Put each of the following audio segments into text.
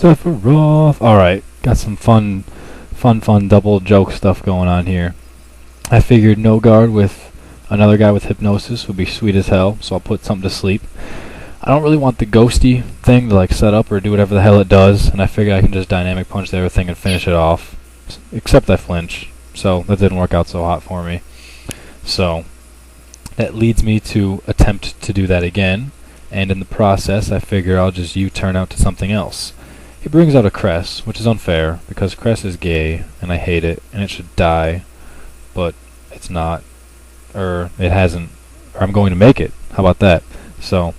Sephiroth. Alright, got some fun double joke stuff going on here. I figured no guard with another guy with hypnosis would be sweet as hell, so I'll put something to sleep. I don't really want the ghosty thing to like set up or do whatever the hell it does, and I figure I can just dynamic punch everything and finish it off. Except I flinch, so that didn't work out so hot for me. So that leads me to attempt to do that again, and in the process I figure I'll just U-turn out to something else. He brings out a Cress, which is unfair, because Cress is gay, and I hate it, and it should die, but it's not, or it hasn't, or I'm going to make it. How about that? So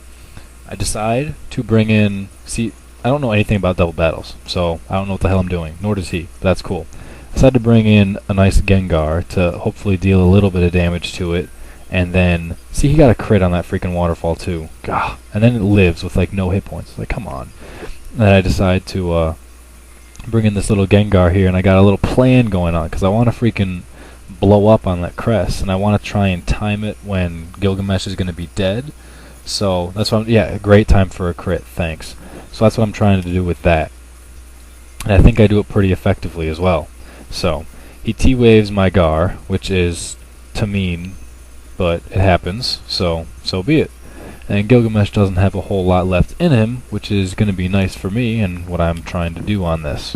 I decide to bring in, see, I don't know anything about double battles, so I don't know what the hell I'm doing, nor does he, but that's cool. I decided to bring in a nice Gengar to hopefully deal a little bit of damage to it, and then, see, he got a crit on that freaking waterfall too. Gah. And then it lives with like no hit points. Like, come on. And then I decide to bring in this little Gengar here, and I got a little plan going on, because I want to freaking blow up on that Cress, and I want to try and time it when Gilgamesh is going to be dead. So that's what yeah, a great time for a crit, thanks. So that's what I'm trying to do with that. And I think I do it pretty effectively as well. So he T-waves my Gar, which is to mean, but it happens, so be it. And Gilgamesh doesn't have a whole lot left in him, which is going to be nice for me and what I'm trying to do on this.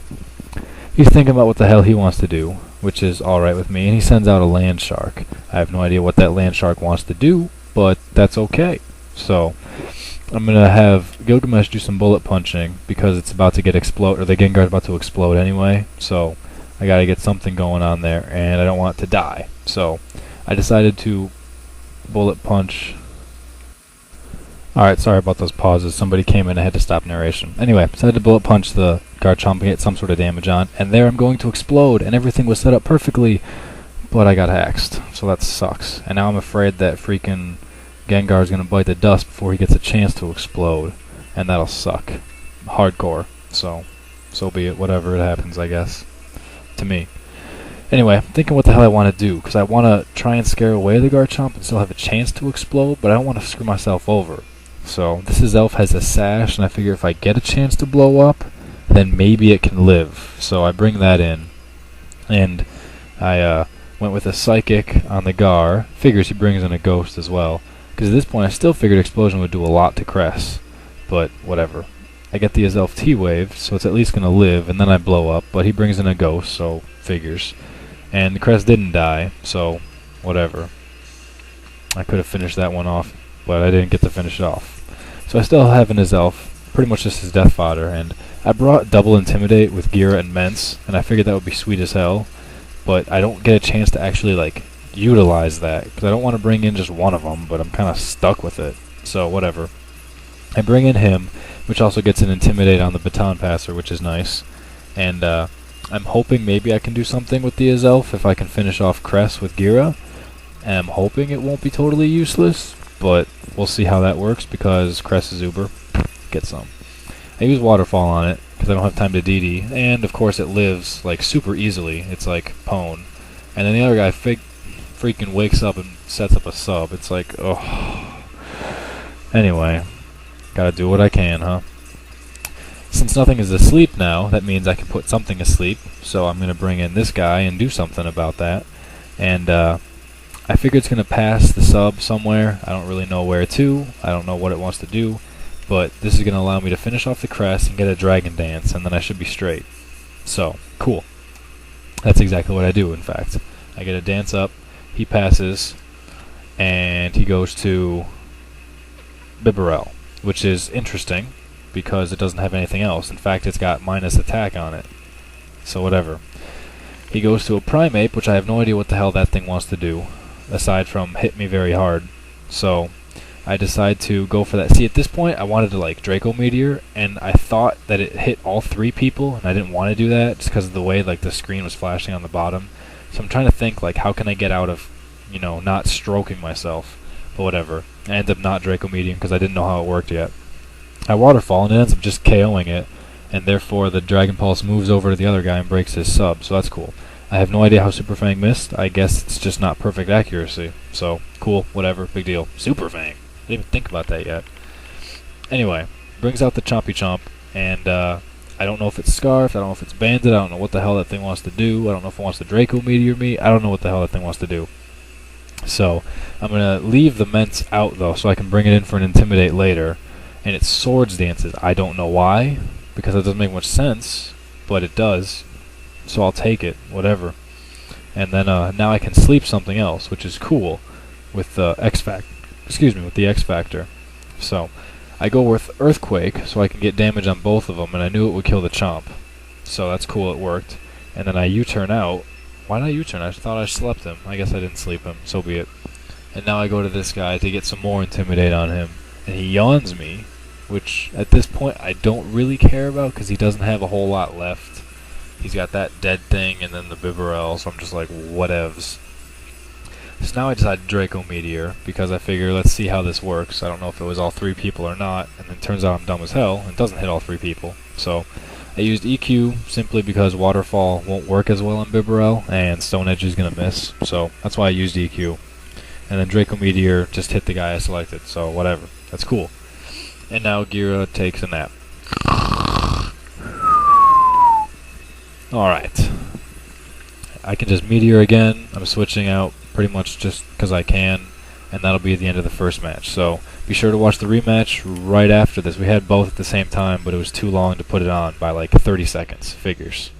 He's thinking about what the hell he wants to do, which is alright with me, and he sends out a land shark. I have no idea what that land shark wants to do, but that's okay. So I'm going to have Gilgamesh do some bullet punching, because it's about to get or the Gengar's about to explode anyway, so I got to get something going on there, and I don't want it to die. So I decided to bullet punch. Alright, sorry about those pauses. Somebody came in, I had to stop narration. Anyway, decided to bullet punch the Garchomp and get some sort of damage on, and there I'm going to explode, and everything was set up perfectly, but I got haxed, so that sucks. And now I'm afraid that freaking Gengar is going to bite the dust before he gets a chance to explode, and that'll suck. Hardcore. So be it. Whatever it happens, I guess. To me. Anyway, I'm thinking what the hell I want to do, because I want to try and scare away the Garchomp and still have a chance to explode, but I don't want to screw myself over. So this elf has a sash, and I figure if I get a chance to blow up, then maybe it can live. So I bring that in, and I went with a Psychic on the Gar. Figures he brings in a Ghost as well, because at this point I still figured Explosion would do a lot to Cress, but whatever. I get the Azelf T-Wave, so it's at least going to live, and then I blow up, but he brings in a Ghost, so figures. And the Crest didn't die, so whatever. I could have finished that one off, but I didn't get to finish it off. So I still have an Azelf, pretty much just his death fodder, and I brought Double Intimidate with Gira and Mence, and I figured that would be sweet as hell, but I don't get a chance to actually, like, utilize that, because I don't want to bring in just one of them, but I'm kind of stuck with it, so whatever. I bring in him, which also gets an Intimidate on the Baton Passer, which is nice, and I'm hoping maybe I can do something with the Azelf if I can finish off Cress with Gira. And I'm hoping it won't be totally useless, but we'll see how that works because Cress is uber. Get some. I use Waterfall on it because I don't have time to DD, and of course it lives like super easily. It's like Pwn. And then the other guy freaking wakes up and sets up a sub. It's like, oh. Anyway, gotta do what I can, huh? Since nothing is asleep now, that means I can put something asleep, so I'm going to bring in this guy and do something about that. And I figure it's going to pass the sub somewhere. I don't really know where to. I don't know what it wants to do, but this is going to allow me to finish off the Crest and get a Dragon Dance, and then I should be straight. So, cool. That's exactly what I do, in fact. I get a dance up, he passes, and he goes to Bibarel, which is interesting, because it doesn't have anything else. In fact, it's got minus attack on it. So whatever. He goes to a Primeape, which I have no idea what the hell that thing wants to do, aside from hit me very hard. So I decide to go for that. See, at this point, I wanted to like Draco Meteor, and I thought that it hit all three people, and I didn't want to do that just because of the way like the screen was flashing on the bottom. So I'm trying to think like how can I get out of, you know, not stroking myself. But whatever. I ended up not Draco Meteor because I didn't know how it worked yet. I Waterfall, and it ends up just KOing it, and therefore the Dragon Pulse moves over to the other guy and breaks his sub, so that's cool. I have no idea how Super Fang missed. I guess it's just not perfect accuracy. So, cool, whatever, big deal. Super Fang! I didn't even think about that yet. Anyway, brings out the Chompy Chomp, and I I don't know if it's Scarf, I don't know if it's Bandit, I don't know what the hell that thing wants to do, I don't know if it wants to Draco Meteor me, I don't know what the hell that thing wants to do. So, I'm going to leave the Ments out, though, so I can bring it in for an Intimidate later. And it Swords Dances. I don't know why, because it doesn't make much sense, but it does. So I'll take it, whatever. And then now I can sleep something else, which is cool, with the with the X Factor. So, I go with Earthquake, so I can get damage on both of them, and I knew it would kill the Chomp. So that's cool, it worked. And then I U-turn out. Why did I U-turn? I thought I slept him. I guess I didn't sleep him, so be it. And now I go to this guy to get some more Intimidate on him. And he yawns me, which at this point I don't really care about because he doesn't have a whole lot left. He's got that dead thing and then the Bibarel, so I'm just like, whatevs. So now I decided Draco Meteor because I figure let's see how this works. I don't know if it was all 3 people or not, and then it turns out I'm dumb as hell and doesn't hit all 3 people. So I used EQ simply because Waterfall won't work as well on Bibarel and Stone Edge is going to miss, so that's why I used EQ. And then Draco Meteor just hit the guy I selected, so whatever. That's cool. And now Gira takes a nap. Alright. I can just Meteor again. I'm switching out pretty much just because I can. And that'll be the end of the first match. So be sure to watch the rematch right after this. We had both at the same time, but it was too long to put it on by like 30 seconds. Figures.